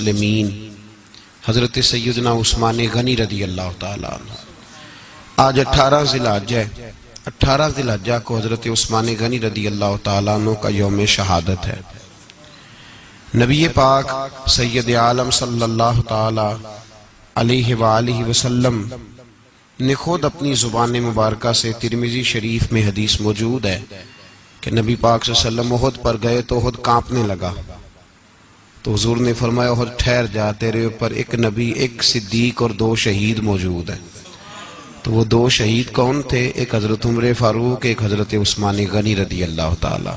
المسلمین حضرت سیدنا عثمان غنی رضی اللہ تعالیٰ عنہ. آج 18 ذی الحجہ ہے. 18 ذی الحجہ کو حضرت عثمان غنی رضی اللہ تعالیٰ عنہ کا یوم شہادت ہے. نبی پاک سید عالم صلی اللہ تعالیٰ علیہ وآلہ وسلم نے خود اپنی زبان مبارکہ سے ترمذی شریف میں حدیث موجود ہے کہ نبی پاک صلی اللہ علیہ وسلم احد پر گئے تو احد کانپنے لگا. تو حضور نے فرمایا احد ٹھہر جا، تیرے اوپر ایک نبی، ایک صدیق اور 2 شہید موجود ہیں. تو وہ 2 شہید کون تھے؟ ایک حضرت عمر فاروق، ایک حضرت عثمان غنی رضی اللہ تعالی.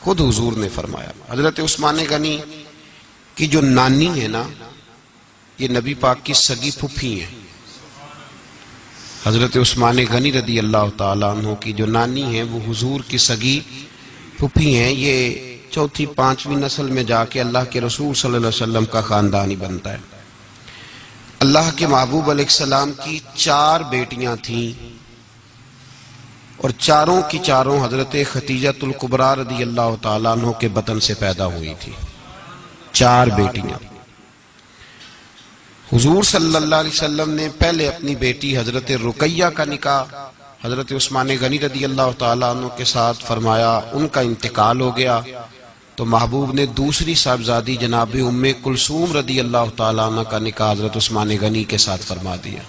خود حضور نے فرمایا. حضرت عثمان غنی کی جو نانی ہے نا، یہ نبی پاک کی سگی پھپھی ہیں. حضرت عثمان غنی رضی اللہ تعالیٰ عنہ کی جو نانی ہیں وہ حضور کی سگی پھپھی ہیں. یہ 4تھی 5ویں نسل میں جا کے اللہ کے رسول صلی اللہ علیہ وسلم کا خاندان ہی بنتا ہے. اللہ کے محبوب علیہ السلام کی 4 بیٹیاں تھیں اور چاروں کی چاروں حضرت خدیجہ الکبریٰ رضی اللہ تعالیٰ عنہ کے بطن سے پیدا ہوئی تھی. 4 بیٹیاں. حضور صلی اللہ علیہ وسلم نے پہلے اپنی بیٹی حضرت رقیہ کا نکاح حضرت عثمان غنی رضی اللہ تعالیٰ عنہ کے ساتھ فرمایا. ان کا انتقال ہو گیا تو محبوب نے دوسری صاحبزادی جناب ام کلثوم رضی اللہ تعالیٰ عنہ کا نکاح حضرت عثمان غنی کے ساتھ فرما دیا.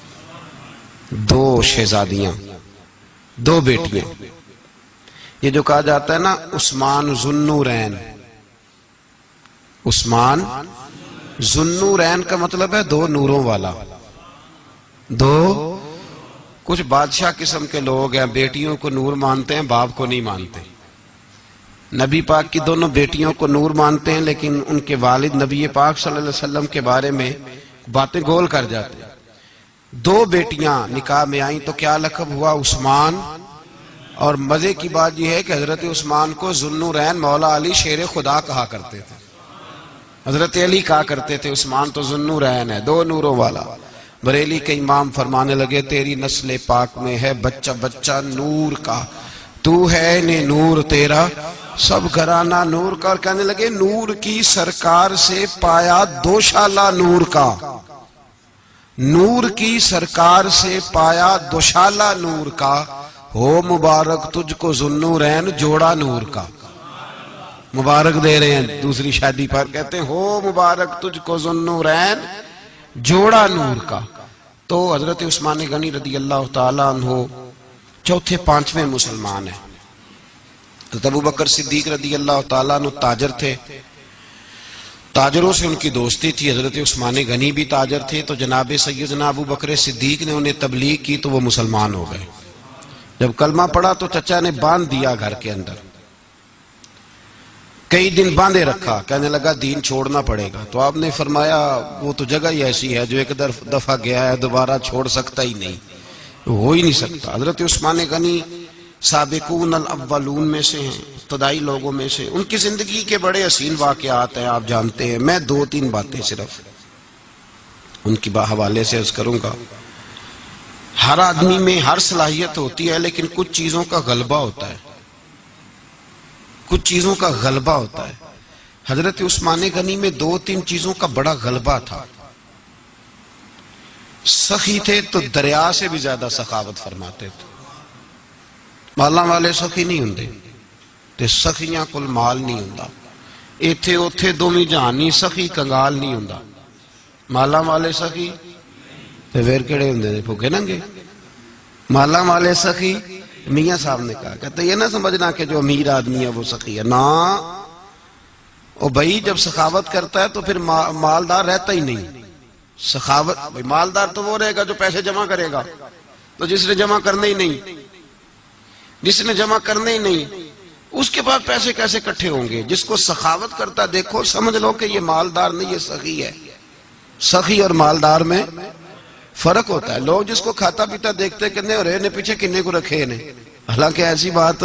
2 شہزادیاں، 2 بیٹیاں. یہ جو کہا جاتا ہے نا عثمان ذو النورین، عثمان ذو النورین کا مطلب ہے 2 نوروں والا. 2 کچھ بادشاہ قسم کے لوگ ہیں، بیٹیوں کو نور مانتے ہیں، باپ کو نہیں مانتے. نبی پاک کی دونوں بیٹیوں کو نور مانتے ہیں لیکن ان کے والد نبی پاک صلی اللہ علیہ وسلم کے بارے میں باتیں گول کر جاتے ہیں. 2 بیٹیاں نکاح میں آئیں تو کیا لقب ہوا؟ عثمان. اور مزے کی بات یہ ہے کہ حضرت عثمان کو ذو النورین مولا علی شیر خدا کہا کرتے تھے. حضرت علی کہا کرتے تھے عثمان تو ذو النورین ہے، 2 نوروں والا. بریلی کے امام فرمانے لگے تیری نسل پاک میں ہے بچہ بچہ نور کا، تو ہے نے نور تیرا سب گھرانہ نور کا. اور کہنے لگے نور کی سرکار سے پایا 2 شالہ نور کا، نور کی سرکار سے پایا 2 شالہ نور کا، ہو مبارک تجھ کو ذو النورین جوڑا نور کا. مبارک دے رہے ہیں دوسری شادی پر، کہتے ہیں ہو مبارک تجھ کو ذو النورین جوڑا نور کا. تو حضرت عثمان غنی رضی اللہ تعالیٰ عنہ 4تھے 5ویں مسلمان ہیں. حضرت ابو بکر صدیق رضی اللہ تعالیٰ عنہ تاجر تھے، تاجروں سے ان کی دوستی تھی. حضرت عثمان غنی بھی تاجر تھے تو جناب سیدنا ابو بکر صدیق نے انہیں تبلیغ کی تو وہ مسلمان ہو گئے. جب کلمہ پڑھا تو چچا نے باندھ دیا گھر کے اندر، کئی دن باندھے رکھا، کہنے لگا دین چھوڑنا پڑے گا. تو آپ نے فرمایا وہ تو جگہ ہی ایسی ہے جو ایک دفعہ گیا ہے دوبارہ چھوڑ سکتا ہی نہیں، ہو ہی نہیں سکتا. حضرت عثمان غنی سابقون الاولون میں سے ہیں، ابتدائی لوگوں میں سے. ان کی زندگی کے بڑے حسین واقعات ہیں، آپ جانتے ہیں. میں 2-3 باتیں صرف ان کی حوالے سے عرض کروں گا. ہر آدمی میں ہر صلاحیت ہوتی ہے لیکن کچھ چیزوں کا غلبہ ہوتا ہے، کچھ چیزوں کا غلبہ ہوتا ہے. حضرت عثمان غنی میں 2-3 چیزوں کا بڑا غلبہ تھا. سخی تھے تو دریا سے بھی زیادہ سخاوت فرماتے تھے. مالاں والے سخی نہیں ہوندے تے سخیاں کل مال نہیں ہوندا. ایتھے اوتھے دومی جہانی سخی کنگال نہیں ہوندا. مالاں والے سخی تے پھر کیڑے ہوندے نے بھوکے ننگے. مالاں والے سخی میاں صاحب نے کہا، کہتے یہ نہ سمجھنا کہ جو امیر آدمی ہے وہ سخی ہے. نا او بھائی جب سخاوت کرتا ہے تو پھر مالدار رہتا ہی نہیں. سخاوت مالدار تو وہ رہے گا جو پیسے جمع کرے گا. تو جس نے جمع کرنے ہی نہیں، جس نے جمع کرنے ہی نہیں اس کے پاس پیسے کیسے کٹھے ہوں گے؟ جس کو سخاوت کرتا دیکھو سمجھ لو کہ یہ مالدار نہیں، یہ سخی ہے. سخی اور مالدار میں فرق ہوتا ہے. لوگ جس کو کھاتا پیتا دیکھتے کنے اور نے پیچھے کنے کو رکھے نے، حالانکہ ایسی بات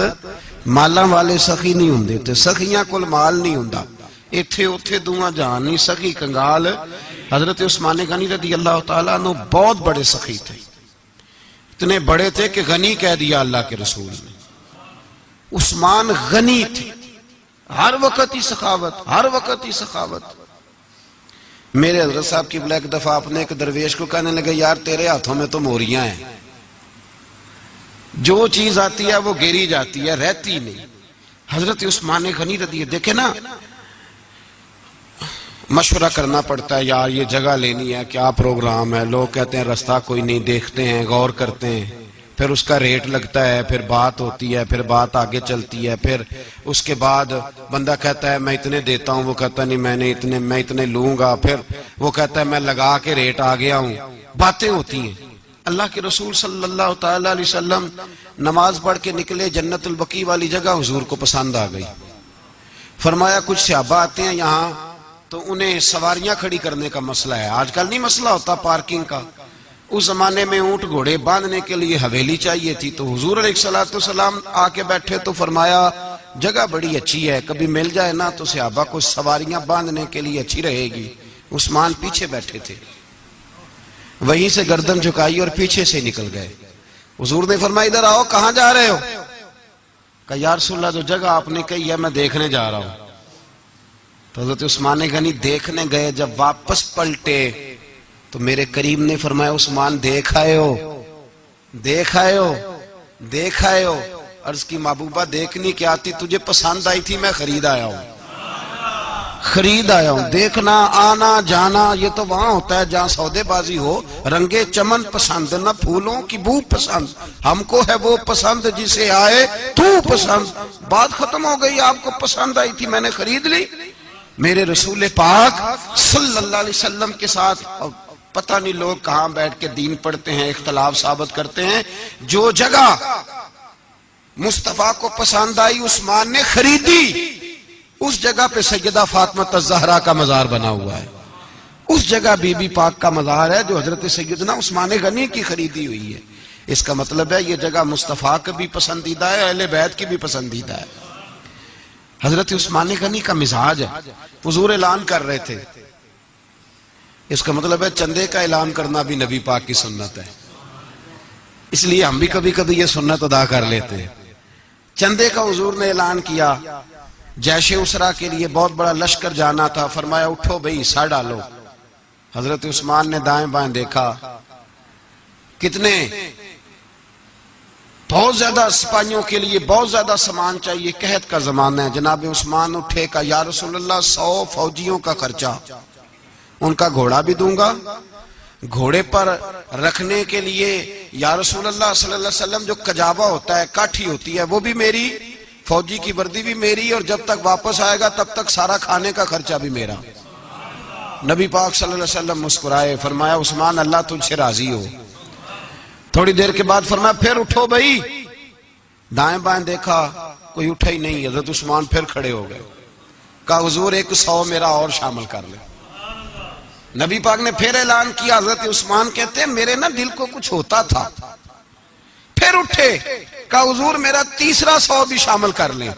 مالاں والے سخی نہیں ہوندے تے سخیاں کل مال نہیں ہوندا. ایتھے اوتھے دوواں جہان نہیں سخی کنگال. حضرت عثمان غنی رضی اللہ تعالیٰ عنہ بہت بڑے سخی تھے، اتنے بڑے تھے کہ غنی کہہ دیا اللہ کے رسول نے. عثمان غنی تھے، ہر وقت ہی سخاوت، ہر وقت ہی سخاوت. میرے حضرت صاحب کی ایک دفعہ اپنے ایک درویش کو کہنے لگے یار تیرے ہاتھوں میں تو موریاں ہیں، جو چیز آتی ہے وہ گری جاتی ہے، رہتی نہیں۔ حضرت عثمان غنی رضی دیکھیں نا، مشورہ کرنا پڑتا ہے، یار یہ جگہ لینی ہے، کیا پروگرام ہے، لوگ کہتے ہیں رستہ کوئی نہیں، دیکھتے ہیں، غور کرتے ہیں، پھر اس کا ریٹ لگتا ہے، پھر بات ہوتی ہے، پھر بات آگے چلتی ہے، پھر اس کے بعد بندہ کہتا ہے میں اتنے دیتا ہوں، وہ کہتا نہیں میں اتنے لوں گا، پھر وہ کہتا ہے میں لگا کے ریٹ آ گیا ہوں، باتیں ہوتی ہیں۔ اللہ کے رسول صلی اللہ تعالی علیہ وسلم نماز پڑھ کے نکلے، جنت البقیع والی جگہ حضور کو پسند آ گئی۔ فرمایا کچھ صحابہ آتے ہیں یہاں تو انہیں سواریاں کھڑی کرنے کا مسئلہ ہے، آج کل نہیں مسئلہ ہوتا پارکنگ کا، اس زمانے میں اونٹ گھوڑے باندھنے کے لیے حویلی چاہیے تھی، تو حضور علیہ السلام آ کے بیٹھے تو فرمایا جگہ بڑی اچھی ہے، کبھی مل جائے نا تو صحابہ کو سواریاں باندھنے کے لیے اچھی رہے گی۔ عثمان پیچھے بیٹھے تھے، وہیں سے گردن جھکائی اور پیچھے سے نکل گئے۔ حضور نے فرمایا ادھر آؤ، کہاں جا رہے ہو؟ کہا یا رسول اللہ جو جگہ آپ نے کہی ہے میں دیکھنے جا رہا ہوں۔ تو حضرت عثمان غنی دیکھنے گئے، جب واپس پلٹے تو میرے کریم نے فرمایا عثمان دیکھ آئے ہو؟ عرض کی محبوبہ دیکھنی کیا آتی، تجھے پسند آئی تھی، میں خرید آیا ہوں۔ دیکھنا آنا جانا یہ تو وہاں ہوتا ہے جہاں سودے بازی ہو، رنگے چمن پسند نہ پھولوں کی بو پسند، ہم کو ہے وہ پسند جسے آئے تو پسند۔ بات ختم ہو گئی، آپ کو پسند آئی تھی میں نے خرید لی۔ میرے رسول پاک صلی اللہ علیہ وسلم کے ساتھ پتہ نہیں لوگ کہاں بیٹھ کے دین پڑھتے ہیں، اختلاف ثابت کرتے ہیں، جو جگہ مصطفیٰ کو پسند آئی عثمان نے خریدی، اس جگہ پہ سیدہ فاطمہ الزہرا کا مزار بنا ہوا ہے، اس جگہ بی بی پاک کا مزار ہے جو حضرت سیدنا عثمان غنی کی خریدی ہوئی ہے۔ اس کا مطلب ہے یہ جگہ مصطفیٰ کا بھی پسندیدہ ہے، اہل بیت کی بھی پسندیدہ ہے۔ حضرت عثمان غنی کا مزاج ہے، حضور اعلان کر رہے تھے، اس کا مطلب ہے چندے کا اعلان کرنا بھی نبی پاک کی سنت ہے، اس لیے ہم بھی کبھی کبھی یہ سنت ادا کر لیتے ہیں۔ چندے کا حضور نے اعلان کیا، جیش اسرا کے لیے بہت بڑا لشکر جانا تھا، فرمایا اٹھو بھئی حصہ ڈالو۔ حضرت عثمان نے دائیں بائیں دیکھا، کتنے بہت زیادہ سپاہیوں کے لیے بہت زیادہ سامان چاہیے، قحط کا زمانہ ہے۔ جناب عثمان اٹھے کا یا رسول اللہ 100 فوجیوں کا خرچہ، ان کا گھوڑا بھی دوں گا، گھوڑے پر رکھنے کے لیے یا رسول اللہ صلی اللہ علیہ وسلم جو کجاوا ہوتا ہے، کاٹھی ہوتی ہے، وہ بھی میری، فوجی کی وردی بھی میری، اور جب تک واپس آئے گا تب تک سارا کھانے کا خرچہ بھی میرا۔ نبی پاک صلی اللہ علیہ وسلم مسکرائے، فرمایا عثمان اللہ تجھ سے راضی ہو۔ تھوڑی دیر کے بعد فرمایا پھر اٹھو بھائی، دائیں بائیں دیکھا کوئی اٹھا ہی نہیں، حضرت عثمان پھر کھڑے ہو گئے، کہا حضور 100 میرا اور شامل کر لے۔ نبی پاک نے پھر اعلان کیا، حضرت عثمان کہتے ہیں میرے نا دل کو کچھ ہوتا تھا، پھر اٹھے، کہا حضور میرا تیسرا 100 بھی شامل کر لیں۔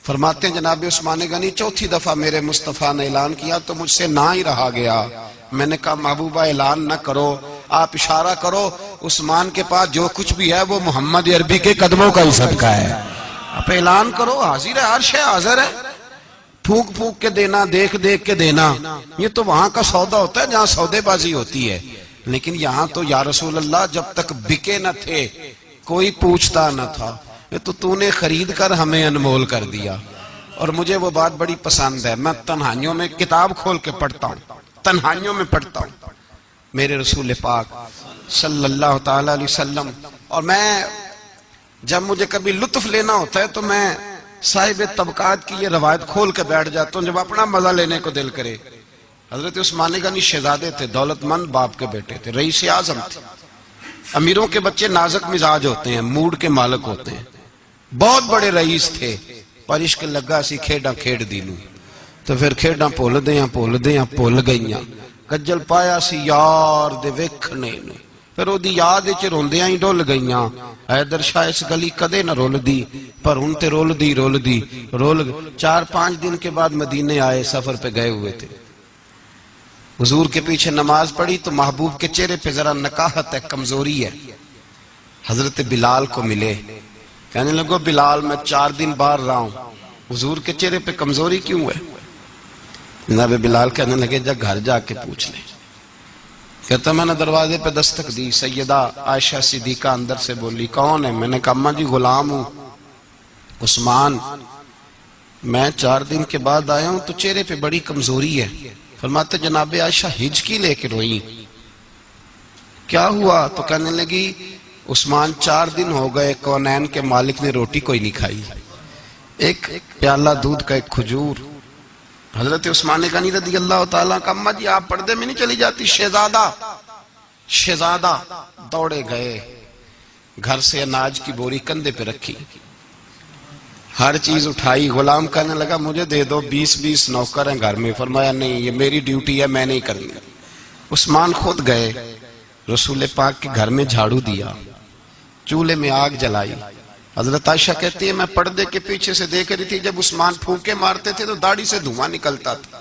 فرماتے ہیں جناب عثمان غنی چوتھی دفعہ میرے مصطفیٰ نے اعلان کیا تو مجھ سے نہ ہی رہا گیا، میں نے کہا محبوبہ اعلان نہ کرو، آپ اشارہ کرو، عثمان کے پاس جو کچھ بھی ہے وہ محمد عربی کے قدموں کا ہی صدقہ ہے، آپ اعلان کرو، حاضر ہے، ہر شے حاضر ہے، پھونک پھونک کے دینا، دیکھ دیکھ کے دینا، یہ تو وہاں کا سودا ہوتا ہے جہاں سودے بازی ہوتی ہے، لیکن یہاں تو یا رسول اللہ جب تک بکے نہ تھے کوئی پوچھتا نہ تھا، تو نے خرید کر ہمیں انمول کر دیا۔ اور مجھے وہ بات بڑی پسند ہے، میں تنہائیوں میں کتاب کھول کے پڑھتا ہوں، تنہائیوں میں پڑھتا ہوں میرے رسول پاک صلی اللہ تعالی علیہ وسلم، اور میں جب مجھے کبھی لطف لینا ہوتا ہے تو میں صاحب طبقات کی یہ روایت کھول کے بیٹھ جاتا ہوں جب اپنا مزہ لینے کو دل کرے۔ حضرت عثمان غنی شہزادے تھے، دولت مند باپ کے بیٹے تھے، رئیس اعظم تھے۔ امیروں کے بچے نازک مزاج ہوتے ہیں، موڈ کے مالک ہوتے ہیں، بہت بڑے رئیس تھے، پر عشق لگا سی کھیڈاں کھیڈ دینوں، تو پھر کھیڈاں پھول گئیاں، کجل پایا سی یار دے ویکھنے نوں، پھر او دی یاد وچ روندیاں ہی ڈول گئیاں، حیدر شاہ اس گلی کدے نہ رول دی، پر ہن تے رول دی 4-5 دن کے بعد مدینے آئے، سفر پہ گئے ہوئے تھے، حضور کے پیچھے نماز پڑھی تو محبوب کے چہرے پہ ذرا نکاہت ہے، کمزوری ہے، حضرت بلال کو ملے، کہنے لگو بلال میں 4 دن باہر رہا ہوں، حضور کے چہرے پہ کمزوری کیوں ہے؟ جناب بلال کہنے لگے جا گھر جا کے پوچھ لیں. کہتا میں نے دروازے پہ دستک دی، سیدہ عائشہ صدیقہ اندر سے بولی کون ہے؟ میں نے کہا اماں جی غلام ہوں عثمان، میں 4 دن کے بعد آیا ہوں تو چہرے پہ بڑی کمزوری ہے. فرماتے جناب عائشہ ہچکی لے کے روئی. کیا ہوا؟ تو کہنے لگی عثمان 4 دن ہو گئے کونین کے مالک نے روٹی کوئی نہیں کھائی، ایک پیالہ دودھ کا ایک کھجور. حضرت عثمان غنی رضی اللہ تعالیٰ کا اماں جی آپ پردے میں نہیں چلی جاتی؟ شہزادہ دوڑے گئے، گھر سے اناج کی بوری کندھے پہ رکھی، ہر چیز اٹھائی. غلام کہنے لگا مجھے دے دو، 20 نوکر ہیں گھر میں. فرمایا نہیں یہ میری ڈیوٹی ہے، میں نہیں کرنی. عثمان خود گئے، رسول پاک کے گھر میں جھاڑو دیا، چولہے میں آگ جلائی. حضرت عائشہ کہتی ہے میں پردے کے پیچھے سے دیکھ رہی تھی، جب عثمان پھونکے مارتے تھے تو داڑھی سے دھواں نکلتا تھا.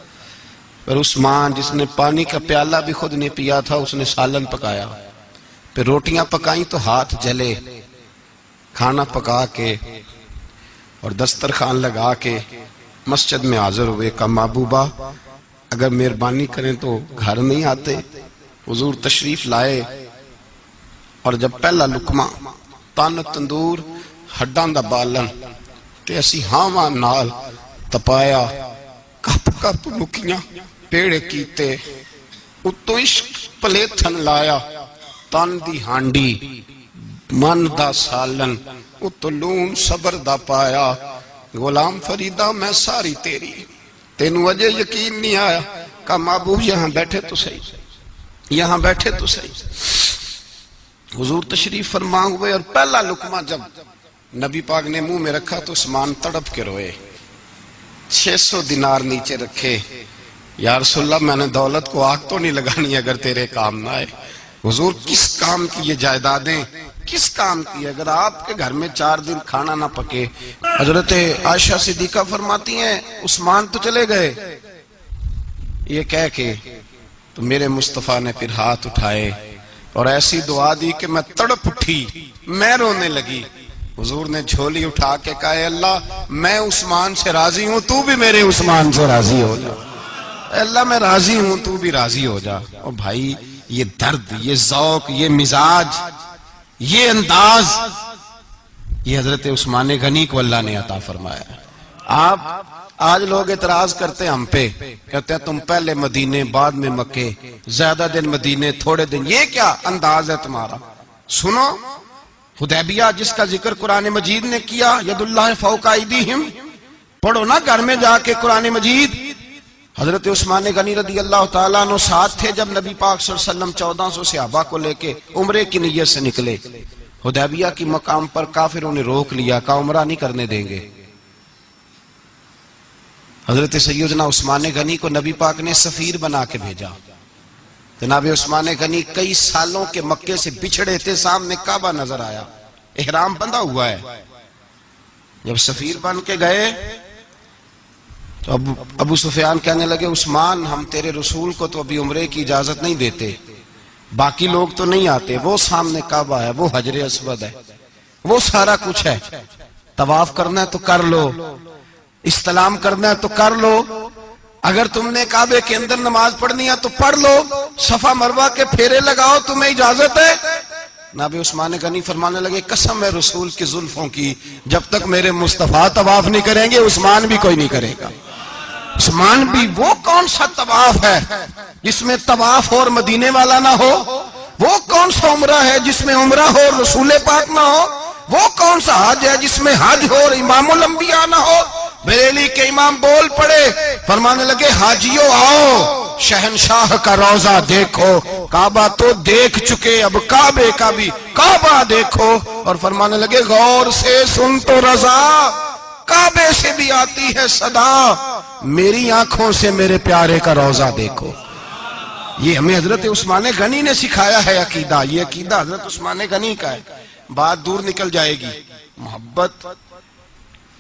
پھر عثمان جس نے پانی کا پیالہ بھی خود نہیں پیا تھا، اس نے سالن پکایا، پھر روٹیاں پکائیں تو ہاتھ جلے. کھانا پکا کے اور دسترخوان لگا کے مسجد میں حاضر ہوئے. کہا محبوبہ اگر مہربانی کریں تو گھر نہیں آتے؟ حضور تشریف لائے اور جب پہلا لقمہ تن تندور ہڈاں دا بالن تے اسی ہاواں نال تپایا، کپ کپ مکیاں پیڑے کیتے، اتوں عشق پلیتھن لایا، تن دی ہانڈی من دا سالن، اتوں لون صبر دا پایا. غلام فریدہ میں ساری تیری، تینوں وجہ یقین نہیں آیا. کہا محبوب یہاں بیٹھے تو صحیح، یہاں بیٹھے تو صحیح. حضور تشریف فرما ہوئے اور پہلا لقمہ جب نبی پاک نے منہ میں رکھا تو عثمان تڑپ کے روئے. 600 دینار نیچے رکھے. یا رسول اللہ میں نے دولت کو آگ تو نہیں لگانی اگر تیرے کام نہ آئے. حضور کس کام کی یہ جائیدادیں، کس کام کی؟ اگر آپ کے گھر میں 4 دن کھانا نہ پکے. حضرت عائشہ صدیقہ فرماتی ہیں عثمان تو چلے گئے، یہ کہہ کے تو میرے مصطفیٰ نے پھر ہاتھ اٹھائے اور ایسی دعا دی کہ میں تڑپ اٹھی، میں رونے لگی. حضور نے جھولی اٹھا کے کہا اے اللہ میں عثمان سے راضی ہوں، تو بھی میرے عثمان سے راضی ہو جا. اے اللہ میں راضی ہوں، تو بھی راضی ہو جا. اور بھائی یہ درد، یہ ذوق، یہ مزاج، یہ انداز، یہ حضرت عثمان غنی کو اللہ نے عطا فرمایا. آپ آج لوگ اعتراض کرتے ہیں ہم پہ، کہتے ہیں تم پہلے مدینے بعد میں مکے، زیادہ دن مدینے تھوڑے دن. یہ کیا انداز ہے تمہارا؟ سنو حدیبیہ جس کا ذکر قرآن مجید نے کیا، ید اللہ فوق ایدیہم، پڑھو نا گھر میں جا کے قرآن مجید. حضرت عثمان غنی رضی اللہ تعالیٰ عنہ ساتھ تھے جب نبی پاک صلی اللہ علیہ وسلم 1400 صحابہ کو لے کے عمرے کی نیت سے نکلے. حدیبیہ کی مقام پر کافروں نے روک لیا، کہا عمرہ نہیں کرنے دیں گے. حضرت سیدنا عثمان غنی کو نبی پاک نے سفیر بنا کے بھیجا. جناب عثمان غنی کئی سالوں کے مکے سے بچھڑے تھے، سامنے کعبہ نظر آیا، احرام بندھا ہوا ہے. جب سفیر بن کے گئے تو ابو سفیان کہنے لگے عثمان ہم تیرے رسول کو تو ابھی عمرے کی اجازت نہیں دیتے، باقی لوگ تو نہیں آتے، وہ سامنے کعبہ ہے، وہ حجر اسود ہے، وہ سارا کچھ ہے، طواف کرنا ہے تو کر لو، استلام کرنا ہے تو کر لو، اگر تم نے کعبے کے اندر نماز پڑھنی ہے تو پڑھ لو، صفا مروہ کے پھیرے لگاؤ، تمہیں اجازت ہے. نبی عثمان غنی فرمانے لگے قسم ہے رسول کی زلفوں کی، جب تک میرے مصطفیٰ طواف نہیں کریں گے عثمان بھی کوئی نہیں کرے گا. عثمان بھی وہ کون سا طواف ہے جس میں طواف اور مدینے والا نہ ہو؟ وہ کون سا عمرہ ہے جس میں عمرہ ہو اور رسول پاک نہ ہو؟ وہ کون سا حج ہے جس میں حج ہو اور امام الانبیاء نہ ہو؟ بریلی کے امام بول پڑے، فرمانے لگے حاجیوں آؤ شہنشاہ کا روضہ دیکھو، کعبہ تو دیکھ چکے اب کعبے کا بھی کعبہ دیکھو. اور فرمانے لگے غور سے سن تو رضا، کعبے سے بھی آتی ہے صدا، میری آنکھوں سے میرے پیارے کا روضہ دیکھو. یہ ہمیں حضرت عثمان غنی نے سکھایا ہے عقیدہ، یہ عقیدہ حضرت عثمان غنی کا ہے. بات دور نکل جائے گی. محبت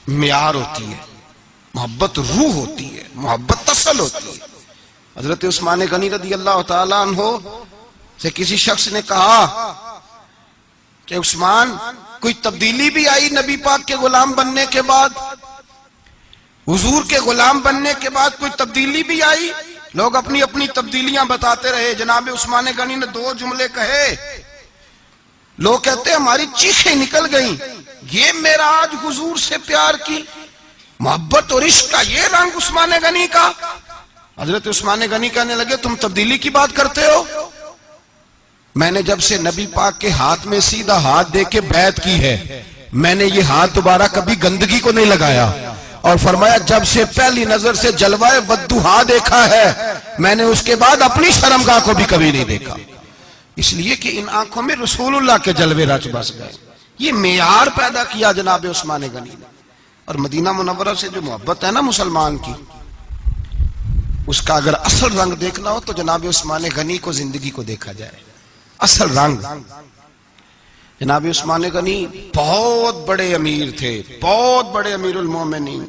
معیار ہوتی ہے، محبت روح ہوتی ہے، محبت اصل ہوتی ہے. حضرت عثمان غنی رضی اللہ تعالیٰ عنہ سے کسی شخص نے کہا کہ عثمان کوئی تبدیلی بھی آئی نبی پاک کے غلام بننے کے بعد؟ حضور کے غلام بننے کے بعد کوئی تبدیلی بھی آئی؟ لوگ اپنی اپنی تبدیلیاں بتاتے رہے. جناب عثمان غنی نے 2 جملے کہے, لوگ کہتے ہیں ہماری چیخیں نکل گئیں. یہ معراج حضور سے پیار کی محبت اور عشق کا یہ رنگ عثمان غنی کا. حضرت عثمان غنی کہنے لگے تم تبدیلی کی بات کرتے ہو؟ میں نے جب سے نبی پاک کے ہاتھ میں سیدھا ہاتھ دے کے بیعت کی ہے, میں نے یہ ہاتھ دوبارہ کبھی گندگی کو نہیں لگایا. اور فرمایا جب سے پہلی نظر سے جلوہ والضحیٰ دیکھا ہے, میں نے اس کے بعد اپنی شرمگاہ کو بھی کبھی نہیں دیکھا. اس لیے کہ ان آنکھوں میں رسول اللہ کے جلوے رچ بس گئے. یہ معیار پیدا کیا جناب عثمان غنی نے. اور مدینہ منورہ سے جو محبت ہے نا مسلمان کی, اس کا اگر اصل رنگ دیکھنا ہو تو جناب عثمان غنی کو زندگی کو دیکھا جائے. اصل رنگ. جناب عثمان غنی بہت بڑے امیر تھے, بہت بڑے امیر المومنین.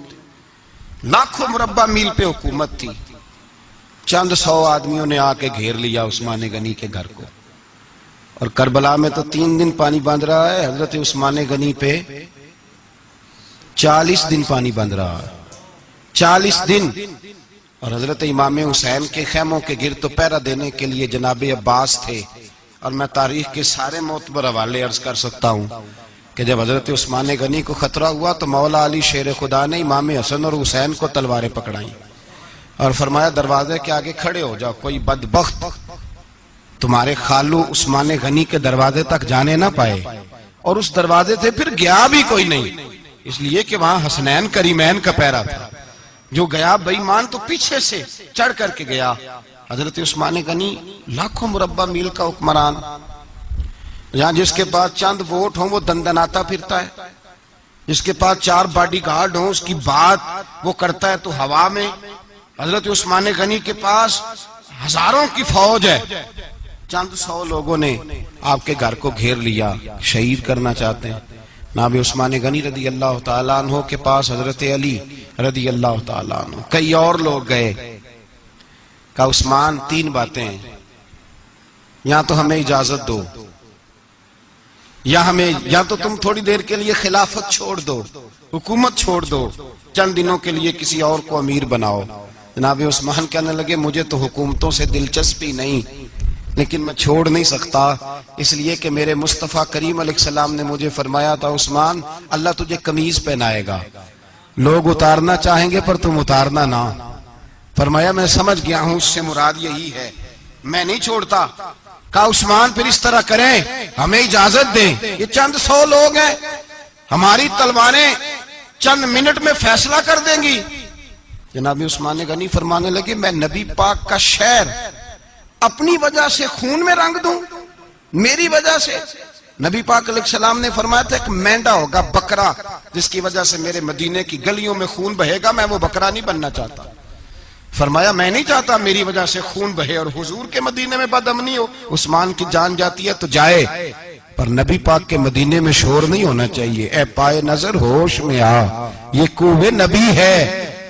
لاکھوں مربع میل پہ حکومت تھی. چند 100 آدمیوں نے آ کے گھیر لیا عثمان غنی کے گھر کو. اور کربلا میں تو 3 دن پانی بند رہا ہے, حضرت عثمان غنی پہ 40 دن پانی بند رہا ہے. 40 دن. اور حضرت امام حسین کے خیموں کے گرد تو پہرا دینے کے لیے جناب عباس تھے. اور میں تاریخ کے سارے معتبر حوالے عرض کر سکتا ہوں کہ جب حضرت عثمان غنی کو خطرہ ہوا تو مولا علی شیر خدا نے امام حسن اور حسین کو تلواریں پکڑائیں اور فرمایا دروازے کے آگے کھڑے ہو جاؤ, کوئی بدبخت تمہارے خالو عثمان غنی کے دروازے تک جانے نہ پائے. اور اس دروازے سے پھر گیا بھی کوئی نہیں, اس لیے کہ وہاں حسنین کریمین کا پہرا تھا. جو گیا بے ایمان تو پیچھے سے چڑھ کر کے گیا. حضرت عثمان غنی لاکھوں مربع میل کا حکمران, یہاں جس کے پاس چند ووٹ ہوں وہ دندناتا پھرتا ہے, جس کے پاس 4 باڈی گارڈ ہوں اس کی بات وہ کرتا ہے تو ہوا میں. حضرت عثمان غنی کے پاس ہزاروں کی فوج ہے, چند 100 لوگوں نے آپ کے گھر کو گھیر لیا, شہید کرنا چاہتے ہیں. جناب عثمان غنی رضی اللہ تعالیٰ عنہ کے پاس حضرت علی رضی اللہ تعالیٰ عنہ, کئی اور لوگ گئے. کہا عثمان 3 باتیں ہیں, یہاں تو ہمیں اجازت دو, یا تو تم تھوڑی دیر کے لیے خلافت چھوڑ دو, حکومت چھوڑ دو, چند دنوں کے لیے کسی اور کو امیر بناؤ. جناب عثمان کہنے لگے مجھے تو حکومتوں سے دلچسپی نہیں, لیکن میں چھوڑ نہیں سکتا, اس لیے کہ میرے مصطفیٰ کریم علیہ السلام نے مجھے فرمایا تھا عثمان اللہ تجھے قمیض پہنائے گا, لوگ اتارنا چاہیں گے پر تم اتارنا نہ. فرمایا میں سمجھ گیا ہوں اس سے مراد یہی ہے, میں نہیں چھوڑتا. کہا عثمان پھر اس طرح کریں, ہمیں اجازت دیں, یہ چند 100 لوگ ہیں, ہماری تلواریں چند منٹ میں فیصلہ کر دیں گی. جناب عثمان غنی فرمانے لگے میں نبی پاک کا شہر اپنی وجہ سے خون میں رنگ دوں, میری وجہ سے؟ نبی پاک علیہ السلام نے فرمایا تھا ایک مینڈا ہوگا بکرا جس کی وجہ سے میرے مدینے کی گلیوں میں خون بہے گا, میں وہ بکرا نہیں بننا چاہتا. فرمایا میں نہیں چاہتا میری وجہ سے خون بہے اور حضور کے مدینے میں بدامنی ہو. عثمان کی جان جاتی ہے تو جائے, پر نبی پاک کے مدینے میں شور نہیں ہونا چاہیے. اے پائے نظر ہوش میں آ, یہ کوہ نبی ہے,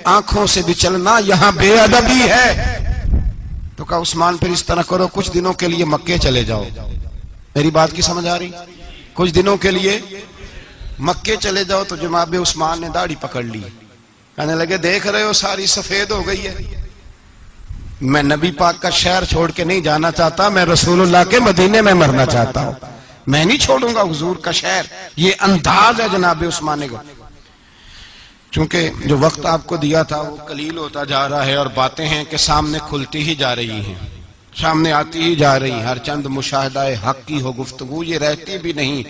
آنکھوں سے بھی چلنا یہاں بے ادبی ہے. تو کہا عثمان پھر اس طرح کرو کچھ دنوں کے لیے مکے چلے جاؤ. میری بات کی سمجھ آ رہی؟ کچھ دنوں کے لیے مکے چلے جاؤ. تو جناب عثمان نے داڑھی پکڑ لی, کہنے لگے دیکھ رہے ہو ساری سفید ہو گئی ہے, میں نبی پاک کا شہر چھوڑ کے نہیں جانا چاہتا, میں رسول اللہ کے مدینے میں مرنا چاہتا ہوں, میں نہیں چھوڑوں گا حضور کا شہر. یہ انداز ہے جناب عثمان غنی. چونکہ جو وقت آپ کو دیا تھا وہ قلیل ہوتا جا رہا ہے اور باتیں ہیں کہ سامنے کھلتی ہی جا رہی ہیں, سامنے آتی ہی جا رہی ہیں. ہر چند مشاہدہ حق کی ہو گفتگو یہ رہتی بھی نہیں,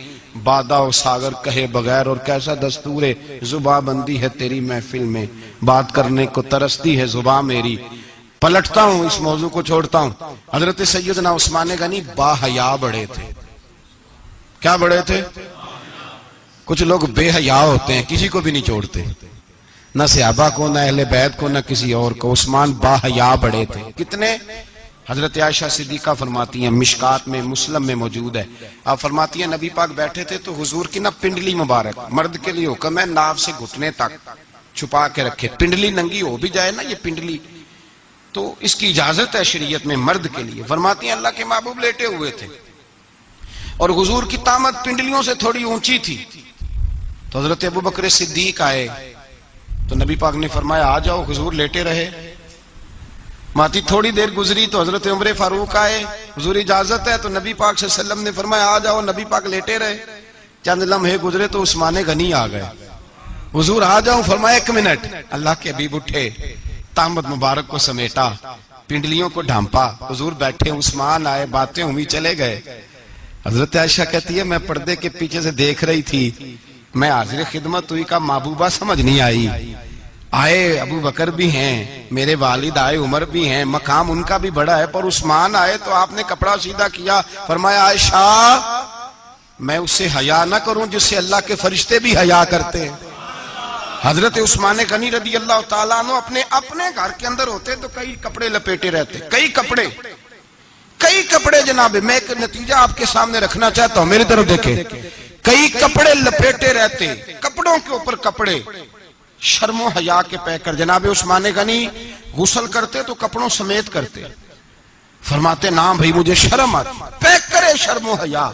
بادہ و ساگر کہے بغیر. اور کیسا دستور زباں بندی ہے تیری محفل میں, بات کرنے کو ترستی ہے زباں میری. پلٹتا ہوں, اس موضوع کو چھوڑتا ہوں. حضرت سیدنا عثمان غنی با حیا بڑے تھے. کیا بڑے تھے؟ کچھ لوگ بے حیا ہوتے ہیں, کسی کو بھی نہیں چھوڑتے, نہ صحابہ کو, نہ اہل بیت کو, نہ کسی اور کو. عثمان با حیا بڑے تھے. کتنے؟ حضرت عائشہ صدیقہ فرماتی ہیں, مشکات میں مسلم میں موجود ہے, آپ فرماتی ہیں نبی پاک بیٹھے تھے تو حضور کی نا پنڈلی مبارک, مرد کے لیے حکم ہے ناف سے گھٹنے تک چھپا کے رکھے, پنڈلی ننگی ہو بھی جائے نا یہ پنڈلی تو اس کی اجازت ہے شریعت میں مرد کے لیے. فرماتی ہیں اللہ کے محبوب لیٹے ہوئے تھے اور حضور کی طامت پنڈلیوں سے تھوڑی اونچی تھی, تو حضرت ابو بکر صدیق آئے, تو نبی پاک نے فرمایا آ جاؤ. حضور لیٹے رہے. ماتی تھوڑی دیر گزری تو حضرت عمر فاروق آئے. حضور اجازت ہے؟ تو نبی پاک صلی اللہ علیہ وسلم نے فرمایا آ جاؤ. نبی پاک لیٹے رہے. چند لمحے گزرے تو عثمان غنی آ گئے. حضور آ جاؤ. فرمایا 1 منٹ. اللہ کے حبیب اٹھے, تامت مبارک کو سمیٹا, پنڈلیوں کو ڈھانپا. حضور بیٹھے, عثمان آئے, باتیں ہوئی, چلے گئے. حضرت عائشہ کہتی ہے میں پردے کے پیچھے سے دیکھ رہی تھی, میں حاضر خدمت ہوئی, کا محبوبہ سمجھ نہیں آئی. آئے ابو بکر بھی ہیں, میرے والد آئے, عمر بھی ہیں, مقام ان کا بھی بڑا ہے, پر عثمان آئے تو آپ نے کپڑا سیدھا کیا. فرمایا عائشہ میں اس سے حیا نہ کروں جس سے اللہ کے فرشتے بھی حیا کرتے ہیں. حضرت عثمان غنی رضی اللہ تعالیٰ عنہ اپنے گھر کے اندر ہوتے تو کئی کپڑے لپیٹے رہتے, کئی کپڑے جناب. میں ایک نتیجہ آپ کے سامنے رکھنا چاہتا ہوں, میری طرف دیکھیں. کئی کپڑے لپیٹے رہتے, کپڑوں کے اوپر کپڑے, شرم و حیا کے پیکر. جناب عثمان غنی غسل کرتے تو کپڑوں سمیت کرتے. فرماتے نام بھائی مجھے شرم آتی, پیکر شرم و حیا.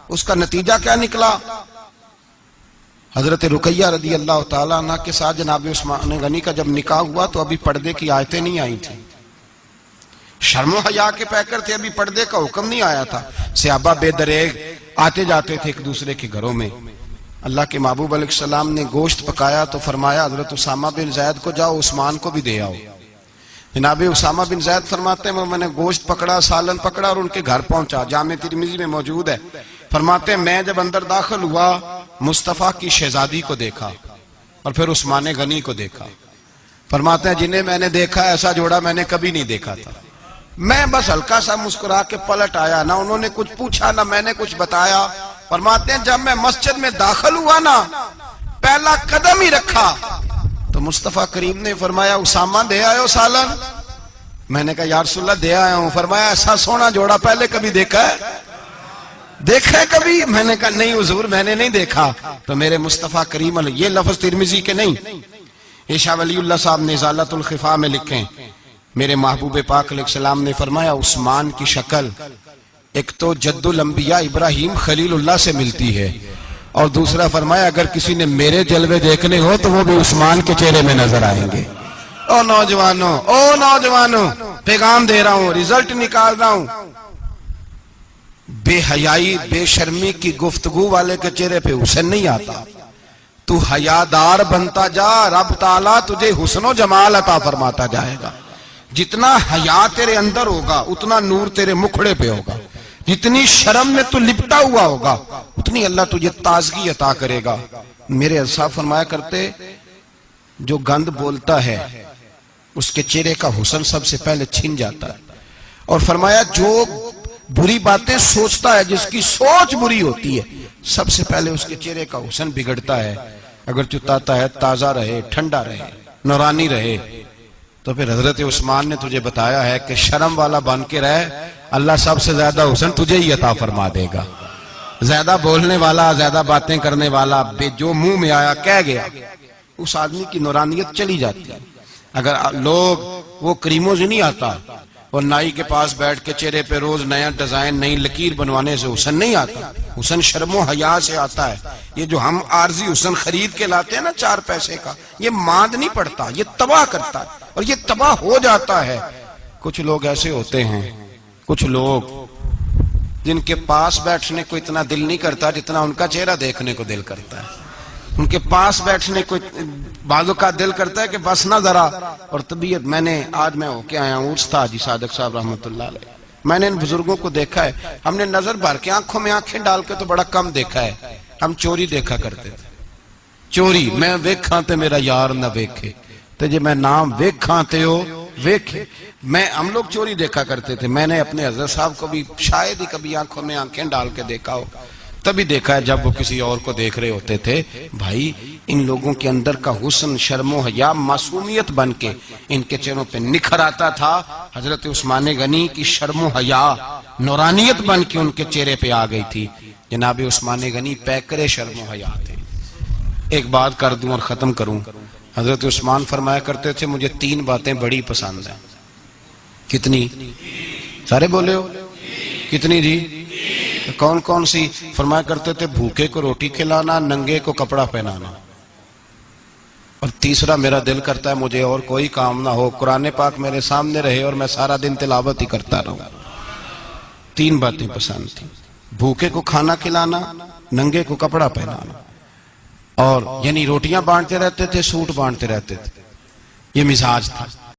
اس کا نتیجہ کیا نکلا؟ حضرت رقیہ رضی اللہ تعالیٰ عنہ کے ساتھ جناب عثمان غنی کا جب نکاح ہوا تو ابھی پردے کی آیتیں نہیں آئی تھیں. شرم و حیا کے پیکر تھے, ابھی پردے کا حکم نہیں آیا تھا. صحابہ بے دریغ آتے جاتے تھے ایک دوسرے کے گھروں میں. اللہ کے محبوب علیہ السلام نے گوشت پکایا تو فرمایا حضرت اسامہ بن زید کو جاؤ, عثمان کو بھی دے آؤ. جناب اسامہ بن زید فرماتے ہیں میں نے گوشت پکڑا, سالن پکڑا اور ان کے گھر پہنچا. جامع ترمذی میں موجود ہے. فرماتے ہیں میں جب اندر داخل ہوا مصطفیٰ کی شہزادی کو دیکھا اور پھر عثمان غنی کو دیکھا. فرماتے ہیں جنہیں میں نے دیکھا ایسا جوڑا میں نے کبھی نہیں دیکھا تھا. میں بس ہلکا سا مسکرا کے پلٹ آیا, نہ انہوں نے کچھ پوچھا نہ میں نے کچھ بتایا. فرماتے ہیں جب میں مسجد میں داخل ہوا نا, پہلا قدم ہی رکھا تو مصطفیٰ کریم نے فرمایا اسامہ دے آئے ہو سالن؟ میں نے کہا یا رسول اللہ دے آیا ہوں. فرمایا ایسا سونا جوڑا پہلے کبھی دیکھا ہے؟ دیکھا ہے کبھی؟ میں نے کہا نہیں حضور میں نے نہیں دیکھا. تو میرے مصطفیٰ کریم علیہ, یہ لفظ ترمذی کے نہیں, شاہ ولی اللہ صاحب نے ازالۃ الخفا میں لکھیں, میرے محبوب پاک علیہ السلام نے فرمایا عثمان کی شکل ایک تو جد الانبیاء ابراہیم خلیل اللہ سے ملتی ہے, اور دوسرا فرمایا اگر کسی نے میرے جلوے دیکھنے ہو تو وہ بھی عثمان کے چہرے میں نظر آئیں گے. او نوجوانوں پیغام دے رہا ہوں, ریزلٹ نکال رہا ہوں. بے حیائی بے شرمی کی گفتگو والے کے چہرے پہ حسن نہیں آتا. تو حیادار بنتا جا, رب تعالیٰ تجھے حسن و جمال عطا فرماتا جائے گا. جتنا حیا تیرے اندر ہوگا اتنا نور تیرے مکھڑے پہ ہوگا. جتنی شرم میں تو لپٹا ہوا ہوگا اتنی اللہ تجھے تازگی عطا کرے گا. میرے صاحب فرمایا کرتے جو گند بولتا ہے اس کے چہرے کا حسن سب سے پہلے چھن جاتا ہے. اور فرمایا جو بری باتیں سوچتا ہے, جس کی سوچ بری ہوتی ہے, سب سے پہلے اس کے چہرے کا حسن بگڑتا ہے. اگر چتاتا ہے تازہ رہے, ٹھنڈا رہے, نورانی رہے. تو پھر حضرت عثمان نے تجھے بتایا ہے کہ شرم والا بن کے رہ, اللہ سب سے زیادہ حسن تجھے ہی عطا فرما دے گا. زیادہ بولنے والا, زیادہ باتیں کرنے والا, جو منہ میں آیا کہہ گیا, اس آدمی کی نورانیت چلی جاتی ہے. اگر لوگ وہ کریموں سے نہیں آتا, اور نائی کے پاس بیٹھ کے چہرے پہ روز نیا ڈیزائن نئی لکیر بنوانے سے حسن نہیں آتا. حسن شرم و حیا سے آتا ہے. یہ جو ہم عارضی حسن خرید کے لاتے ہیں نا 4 پیسے کا, یہ ماند نہیں پڑتا, یہ تباہ کرتا ہے اور یہ تباہ ہو جاتا ہے. کچھ لوگ ایسے ہوتے ہیں, کچھ لوگ جن کے پاس بیٹھنے کو اتنا دل نہیں کرتا جتنا ان کا چہرہ دیکھنے کو دل کرتا ہے. ان کے پاس بیٹھنے کو بعضوں کا دل کرتا ہے کہ بس نہ ذرا. اور طبیعت آج میں ہو کے آیا ہوں استاد حاجی صادق صاحب رحمۃ اللہ علیہ. میں نے ان بزرگوں کو دیکھا ہے, ہم نے نظر بھر کے آنکھوں میں آنکھیں ڈال کے تو بڑا کم دیکھا ہے. ہم چوری دیکھا کرتے تھے, چوری. میں ویکھاں تے میرا یار نہ ویکھے, تے جے میں نام ویکھاں تے ہو ویکھے. ہم لوگ چوری دیکھا کرتے تھے. میں نے اپنے حضرت صاحب کو بھی شاید ہی کبھی آنکھوں میں آنکھیں ڈال کے دیکھا ہو, تبھی دیکھا ہے جب وہ کسی اور کو دیکھ رہے ہوتے تھے. بھائی ان لوگوں کے اندر کا حسن شرم و حیا معصومیت بن کے ان کے چہروں پہ نکھر آتا تھا. حضرت عثمان غنی کی شرم و حیا نورانیت بن کے ان کے چہرے پہ آ گئی تھی. جناب عثمان غنی پیکرے شرم و حیا تھے. ایک بات کر دوں اور ختم کروں. حضرت عثمان فرمایا کرتے تھے مجھے 3 باتیں بڑی پسند ہیں. کتنی؟ سارے بولے ہو کتنی جی؟ کون کون سی؟ فرمایا کرتے تھے بھوکے کو روٹی کھلانا, ننگے کو کپڑا پہنانا. اور تیسرا میرا دل کرتا ہے مجھے اور کوئی کام نہ ہو، قرآن پاک میرے سامنے رہے اور میں سارا دن تلاوت ہی کرتا رہوں۔ تین باتیں پسند تھیں، بھوکے کو کھانا کھلانا، ننگے کو کپڑا پہنانا، اور یعنی روٹیاں بانٹتے رہتے تھے، سوٹ بانٹتے رہتے تھے، یہ مزاج تھا۔